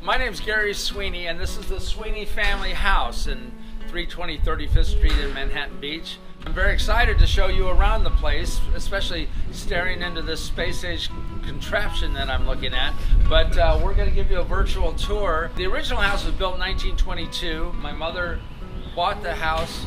My name's Gary Sweeney, and this is the Sweeney family house in 320 35th Street in Manhattan Beach. I'm very excited to show you around the place, especially staring into this space-age contraption that I'm looking at. But we're going to give you a virtual tour. The original house was built in 1922. My mother bought the house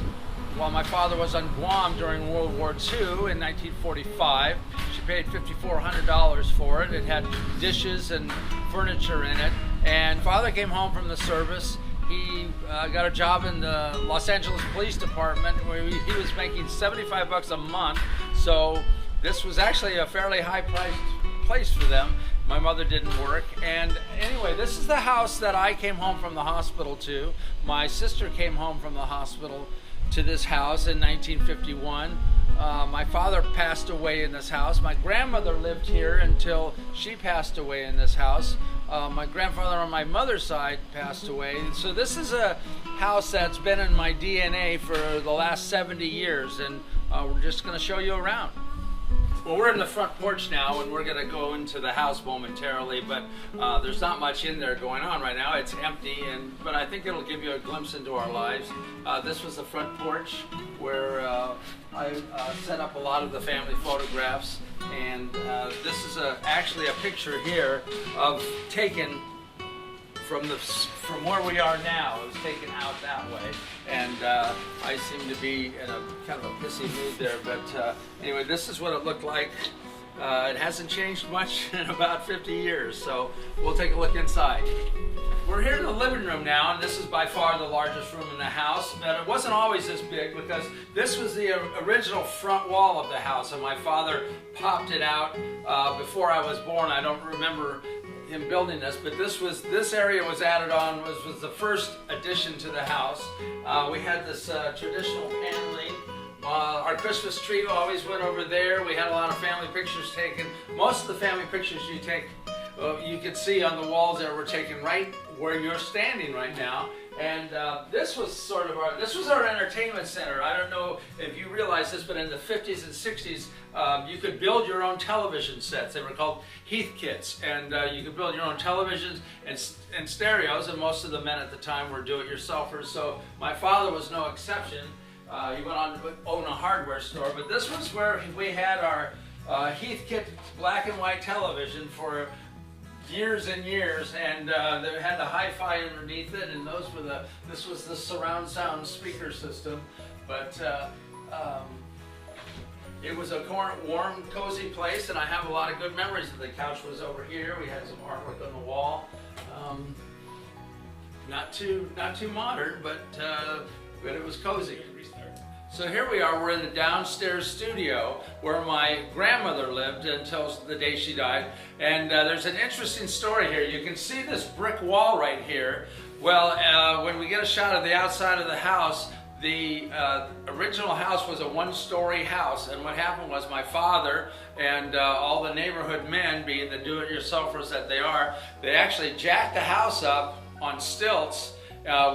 while my father was on Guam during World War II in 1945. She paid $5,400 for it. It had dishes and furniture in it. And father came home from the service. He got a job in the Los Angeles Police Department where he was making $75 a month. So this was actually a fairly high-priced place for them. My mother didn't work. And anyway, this is the house that I came home from the hospital to. My sister came home from the hospital to this house in 1951. My father passed away in this house. My grandmother lived here until she passed away in this house. My grandfather on my mother's side passed away. So this is a house that's been in my DNA for the last 70 years, and we're just going to show you around. Well, we're in the front porch now, and we're going to go into the house momentarily, but there's not much in there going on right now. It's empty, but I think it'll give you a glimpse into our lives. This was the front porch where I set up a lot of the family photographs, and this is actually a picture here of taken from where we are now. It was taken out that way, and I seem to be in a kind of a pissy mood there, but anyway, this is what it looked like. It hasn't changed much in about 50 years, so we'll take a look inside. We're here in the living room now, and this is by far the largest room in the house, but it wasn't always this big because this was the original front wall of the house, and my father popped it out before I was born. I don't remember him building this, but this area was added on, was the first addition to the house. We had this traditional paneling. Our Christmas tree always went over there. We had a lot of family pictures taken. Most of the family pictures you could see on the walls there were taken right where you're standing right now. And this was our entertainment center. I don't know if you realize this, but in the 50s and 60s, you could build your own television sets. They were called Heath kits, and you could build your own televisions and stereos, and most of the men at the time were do-it-yourselfers, so my father was no exception. He went on to own a hardware store, but this was where we had our Heath kit black and white television for years and years, and they had the hi-fi underneath it, and this was the surround sound speaker system. But it was a warm, cozy place, and I have a lot of good memories. The couch was over here. We had some artwork on the wall. Not too modern, but it was cozy. So here we are, we're in the downstairs studio where my grandmother lived until the day she died. And there's an interesting story here. You can see this brick wall right here. Well, when we get a shot of the outside of the house, the original house was a one-story house, and what happened was my father and all the neighborhood men, being the do-it-yourselfers that they are, they actually jacked the house up on stilts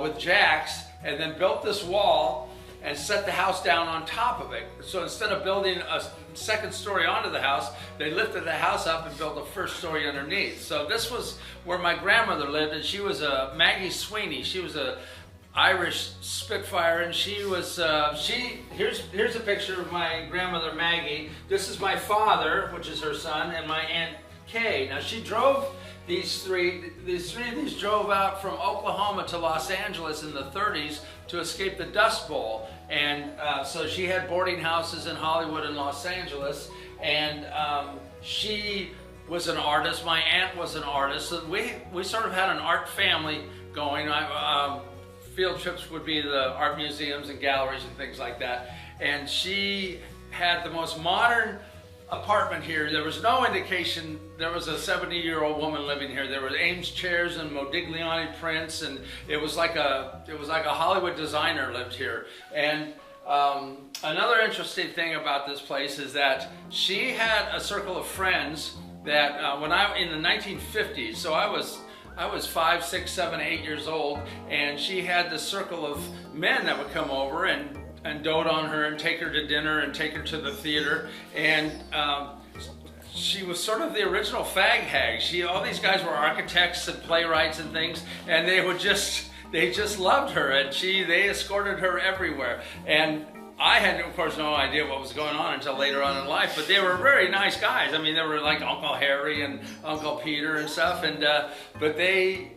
with jacks and then built this wall and set the house down on top of it. So instead of building a second story onto the house, they lifted the house up and built a first story underneath. So this was where my grandmother lived, and she was Maggie Sweeney. She was a Irish Spitfire, and she was, here's a picture of my grandmother Maggie. This is my father, which is her son, and my Aunt Kay. Now she drove these three of these drove out from Oklahoma to Los Angeles in the 30s to escape the Dust Bowl. And so she had boarding houses in Hollywood and Los Angeles, and she was an artist. My aunt was an artist. So we sort of had an art family going. Field trips would be the art museums and galleries and things like that. And she had the most modern apartment here. There was no indication there was a 70-year-old woman living here. There were Ames chairs and Modigliani prints, and it was like a Hollywood designer lived here. And another interesting thing about this place is that she had a circle of friends that in the 1950s, so I was 5, 6, 7, 8 years old, and she had this circle of men that would come over and dote on her and take her to dinner and take her to the theater. And she was sort of the original fag hag. All these guys were architects and playwrights and things, and they just loved her, and they escorted her everywhere. And I had, of course, no idea what was going on until later on in life, but they were very nice guys. I mean, they were like Uncle Harry and Uncle Peter and stuff, and but they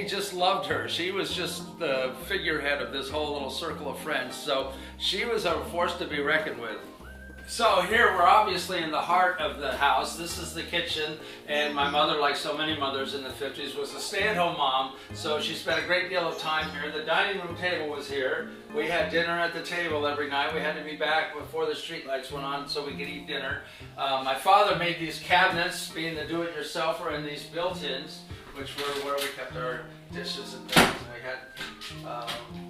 just loved her. She was just the figurehead of this whole little circle of friends, so she was a force to be reckoned with. So here we're obviously in the heart of the house. This is the kitchen, and my mother, like so many mothers in the 50s, was a stay-at-home mom, so she spent a great deal of time here. The dining room table was here. We had dinner at the table every night. We had to be back before the streetlights went on so we could eat dinner. My father made these cabinets, being the do-it-yourselfer, and these built-ins, which were where we kept our dishes and things. And we had,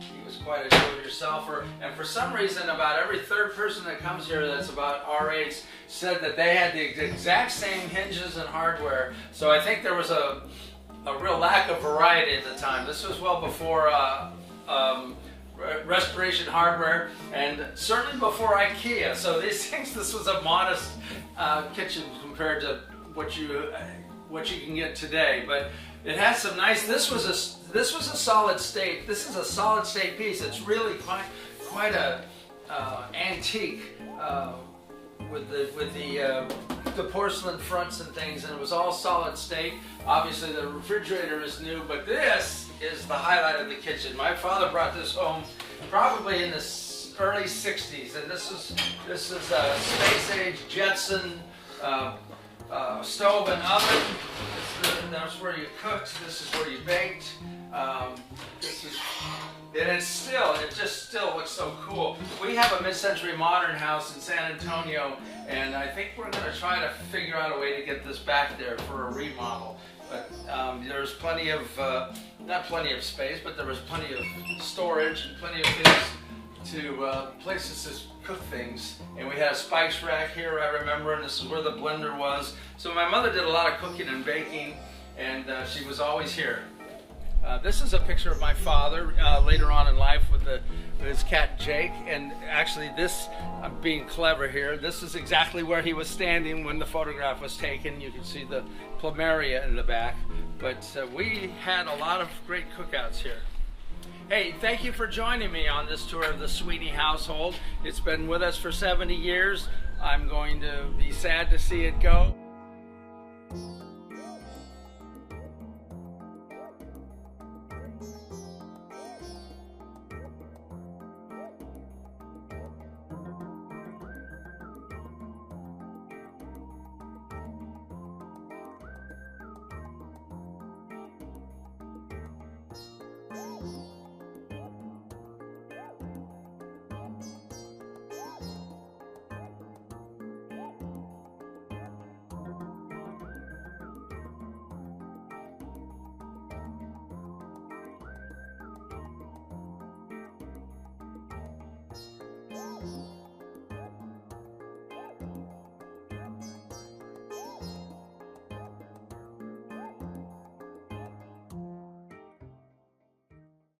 he was quite a do-it-yourselfer, and for some reason, about every third person that comes here that's about our age said that they had the exact same hinges and hardware. So I think there was a real lack of variety at the time. This was well before restoration hardware, and certainly before IKEA. So these things, this was a modest kitchen compared to what you can get today. But it has some nice. This was a solid state. This is a solid state piece. It's really quite a antique with the porcelain fronts and things, and it was all solid state. Obviously, the refrigerator is new, but this is the highlight of the kitchen. My father brought this home probably in the early '60s, and this is a space-age Jetson stove and oven. That's where you cooked. This is where you baked. It just still looks so cool. We have a mid-century modern house in San Antonio, and I think we're going to try to figure out a way to get this back there for a remodel. But there's plenty of, not plenty of space, but there was plenty of storage and plenty of things to places to cook things. And we had a spice rack here, I remember, and this is where the blender was. So my mother did a lot of cooking and baking, and she was always here. This is a picture of my father later on in life with his cat Jake, and actually this, I'm being clever here, this is exactly where he was standing when the photograph was taken. You can see the plumeria in the back, but we had a lot of great cookouts here. Hey, thank you for joining me on this tour of the Sweeney household. It's been with us for 70 years. I'm going to be sad to see it go.